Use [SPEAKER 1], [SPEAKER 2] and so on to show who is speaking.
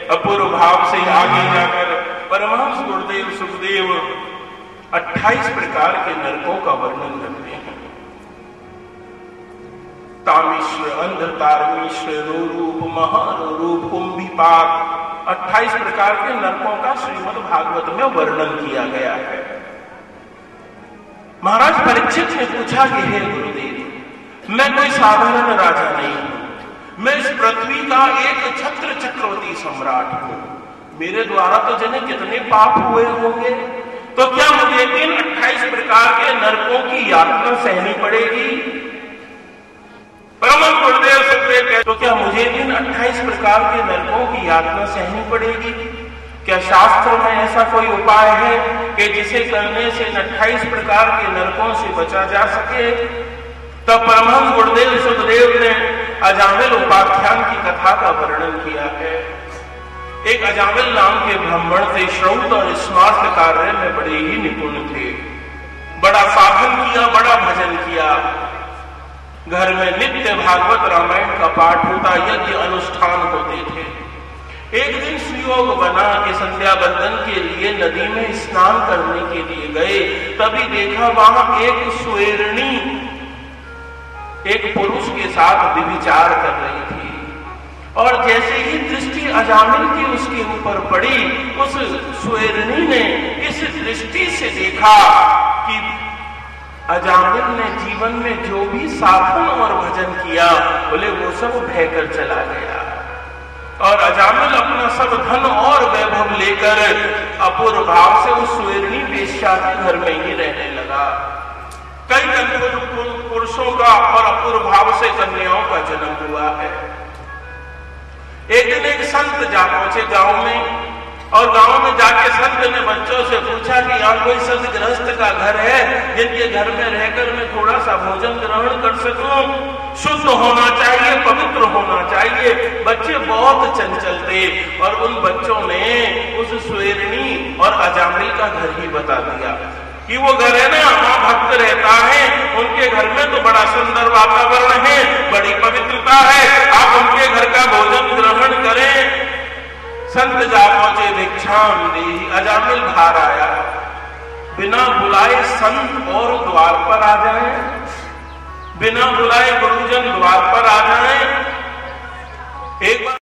[SPEAKER 1] अपूर्व भाव से आगे जाकर परमहंस गुरुदेव सुखदेव 28 प्रकार के नरकों का वर्णन करते हैं। तामिश्र, अंधतारमिश्र, रोरूप, महारूप, कुंभीपाक, 28 प्रकार के नरकों का श्रीमद् भागवत में वर्णन किया गया है। महाराज परीक्षित ने पूछा कि हे गुरुदेव, मैं कोई साधारण राजा नहीं हूं, मैं इस पृथ्वी का एक छत्र चक्रवर्ती सम्राट हूं, मेरे द्वारा तो जाने कितने पाप हुए होंगे, तो क्या मुझे इन 28 प्रकार के नरकों की यातना सहनी पड़ेगी? परम गुरुदेव सुखदेव कहते, तो क्या मुझे इन 28 प्रकार के नरकों की यातना सहनी पड़ेगी? क्या शास्त्र में ऐसा कोई उपाय है कि जिसे करने से 28 प्रकार के नरकों से बचा जा सके? तब परमहंस गुरुदेव सुखदेव ने अजामिल उपाख्यान की कथा का वर्णन किया है। एक अजामिल नाम के ब्राह्मण थे, श्रौत और स्मार्त कार्य में बड़े ही निपुण थे, बड़ा साधन किया, बड़ा भजन किया, घर में नित्य भागवत रामायण का पाठ होता, यज्ञ अनुष्ठान होते थे। एक दिन सुयोग बना कि संध्या बंदन के लिए नदी में स्नान करने के लिए गए, तभी देखा वहां एक स्वेरणी एक पुरुष के साथ व्यभिचार कर रही थी, और जैसे ही दृष्टि अजामिल की उसके ऊपर पड़ी, उस स्वेरणी ने इस दृष्टि से देखा कि अजामिल ने जीवन में जो भी साधन और भजन किया, बोले वो सब बहकर चला गया, और अजामिल अपना सब धन और वैभव लेकर अपूर्व भाव से उस स्वेरणी वेश्या के घर में ही रहने लगा। कई पुरुषों का और अपूर्व भाव से कन्याओं का जन्म हुआ है। एक दिन एक संत जा पहुंचे गांव में, और गांव में जाके संत ने बच्चों से पूछा कि यहाँ कोई संत गृहस्थ का घर है जिनके घर में रहकर मैं थोड़ा सा भोजन ग्रहण कर सकूं? शुद्ध होना चाहिए, पवित्र होना चाहिए। बच्चे बहुत चंचल थे, और उन बच्चों ने उस स्वेरणी और अजामिल का घर ही बता दिया कि वो घर है ना, वहां भक्त रहता है, उनके घर में तो बड़ा सुंदर वातावरण है, बड़ी पवित्रता है, आप उनके घर का भोजन ग्रहण करें। संत जा पहुंचे, भिक्षाम देहि, अजामिल बाहर आया, बिना बुलाए संत और द्वार पर आ जाए, बिना बुलाए गुरुजन द्वार पर आ जाए। एक बार